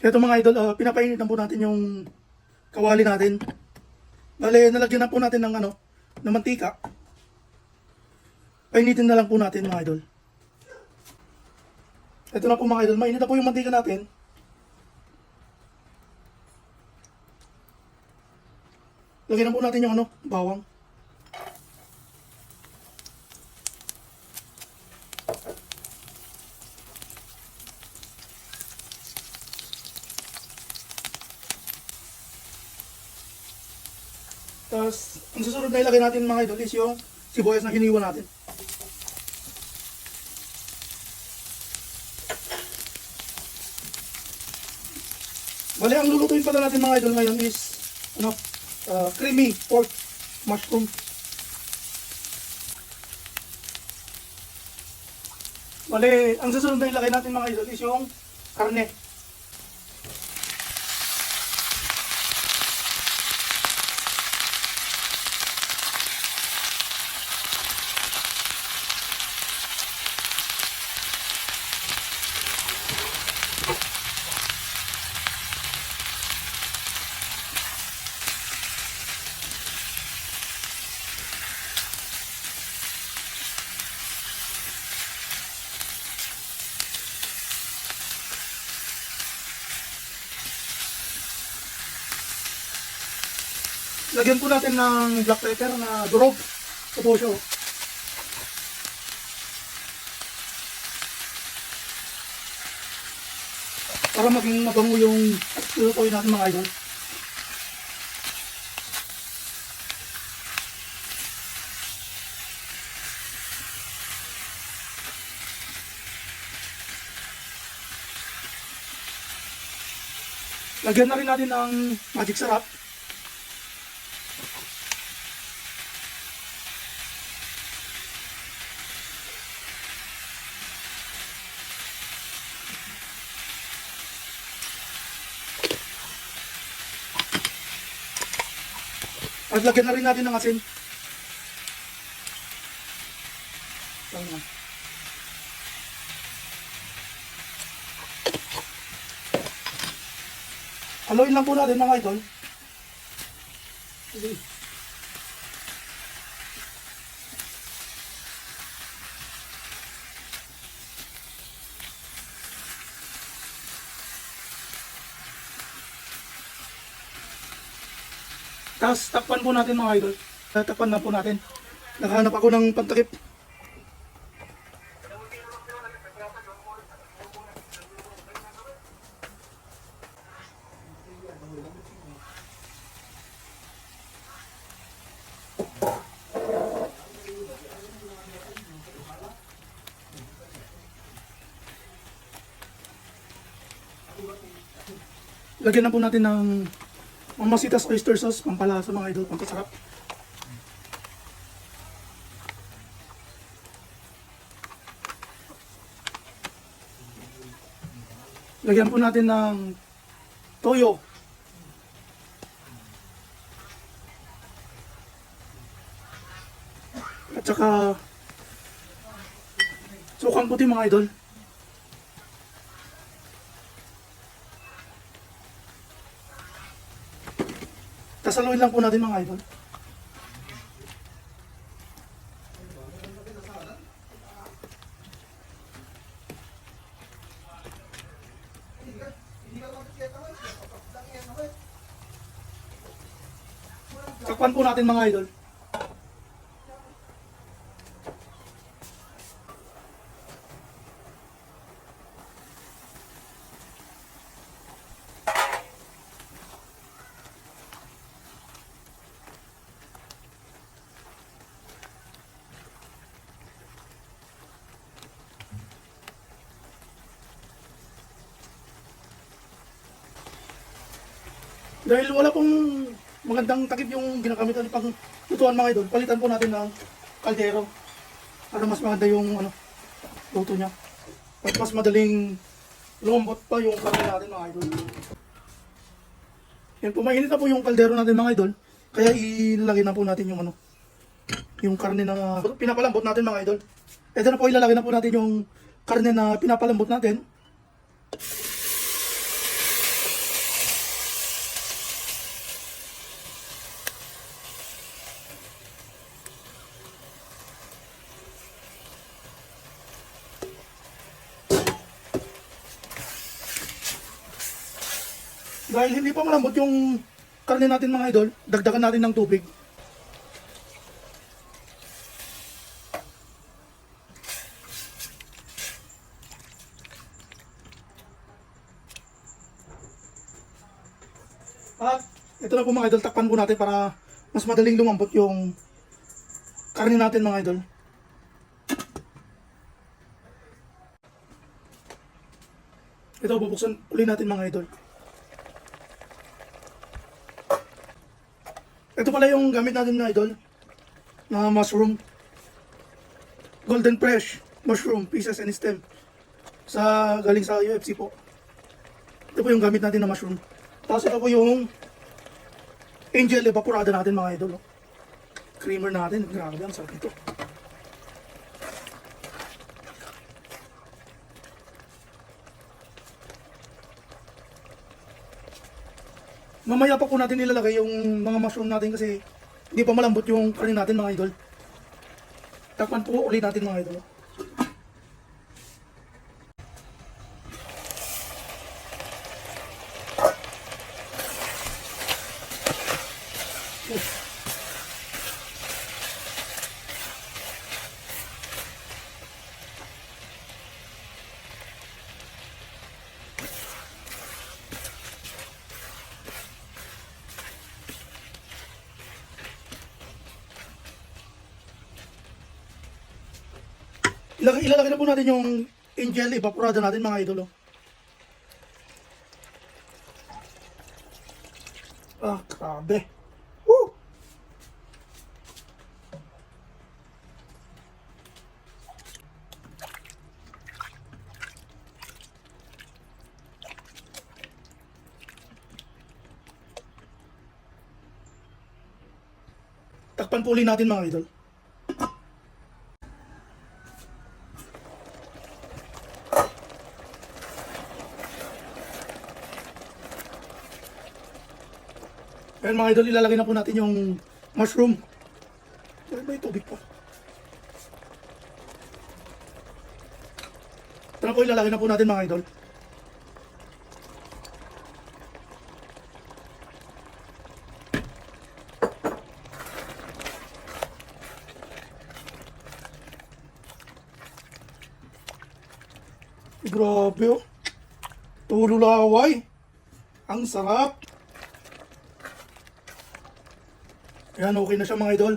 Ito mga idol, pinapainitan po natin yung kawali natin. Bale, nalagyan na po natin ng ng mantika. Painitin na lang po natin mga idol. Ito na po mga idol, mainit na po yung mantika natin. Lagyan na po natin yung bawang. Tapos, ang susunod na ilagay natin mga idol is yung sibuyas na hiniwa natin. Bale, ang lulutuin pala natin mga idol ngayon is creamy pork mushroom. Bale, ang susunod na ilagay natin mga idol is yung karne. Lagyan po natin ng black pepper na durog. Ito po siya. Para maging mabango yung lulutuin natin mga idol. Lagyan na rin natin ng magic sarap. At lagyan na rin natin ng asin. Haluin lang po natin mga idol. Sige. Tapos takpan po natin mga idol. Takpan na po natin. Nakahanap ako ng pantakip. Lagyan na po natin ng Mamasitas oyster sauce, pampalasa mga idol, pampasarap. Lagyan po natin ng toyo. At saka sukang puti mga idol. Sasaluin lang po natin mga idol. Takpan po natin mga idol. Dahil wala pong magandang takip yung ginagamit natin pang lutuan mga idol, palitan po natin ng kaldero para mas maganda yung luto niya. At mas madaling lumambot pa yung karne natin mga idol. Yan po, mainit na po yung kaldero natin mga idol. Kaya ilalagay na po natin yung yung karne na pinapalambot natin mga idol. Ito na po, ilalagay na po natin yung karne na pinapalambot natin. Dahil hindi pa malambot yung karne natin mga idol, dagdagan natin ng tubig. At ito na po mga idol, takpan po natin para mas madaling lumambot yung karne natin mga idol. Ito, bubuksan uli natin mga idol. Ito pala yung gamit natin mga idol na mushroom. Golden fresh mushroom pieces and stem. Galing sa UFC po. Ito po yung gamit natin na mushroom. Tapos ito po yung angel evaporada natin mga idol. Creamer natin. Grabe, ang sarap ito. Mamaya pa po natin ilalagay yung mga mushroom natin kasi hindi pa malambot yung karne natin mga idol. Takpan po ulit natin mga idol. Ilalagay na po natin yung angel evaporada natin mga idol. Ah, grabe. Woo! Takpan po ulit natin mga idol. Ayan mga idol, ilalagay na po natin yung mushroom. May tubig pa. Ito na po, ilalagay na po natin mga idol. Grabe oh. Tululaway. Ang sarap. Ayan, okay na siya mga idol.